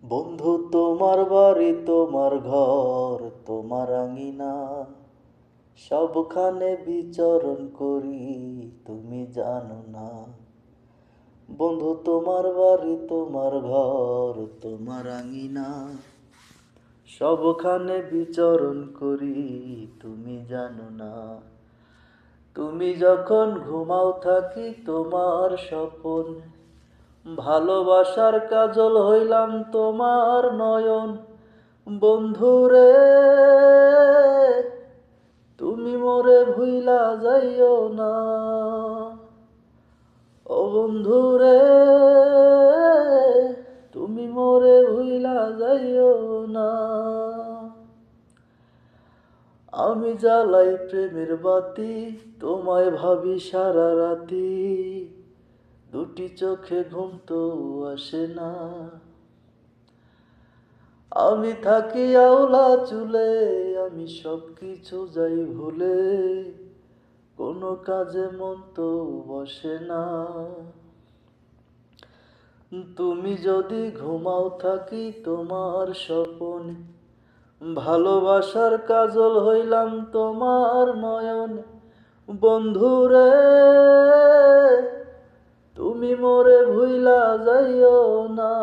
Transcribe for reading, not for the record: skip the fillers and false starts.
বন্ধু তোমার বাড়ি তোমার ঘর তোমার আঙিনা সবখানে বিচরণ করি তুমি জানো না। বন্ধু তোমার বাড়ি তোমার ঘর তোমার আঙিনা সবখানে বিচরণ করি তুমি জানো না। তুমি যখন ঘুমাও থাকি তোমার স্বপন, ভালোবাসার কাজল হইলাম তোমার নয়ন। বন্ধুরে তুমি মোরে ভুইলা যাইও না, ও বন্ধুরে তুমি মোরে ভুইলা যাইও না। আমি জ্বালাই প্রেমের বাতি, তোমায় ভাবি সারা রাতি, দুটি চোখে ঘুম তো আসে না। আমি থাকি আওলা চুলে, আমি সব কিছু যাই ভুলে, কোনো কাজে মন তো বসে না। তুমি যদি ঘুমাও থাকি তোমার স্বপন, ভালোবাসার কাজল হইলাম তোমার নয়ন। বন্ধুরে তুমি মোরে ভুইলা যাইও না।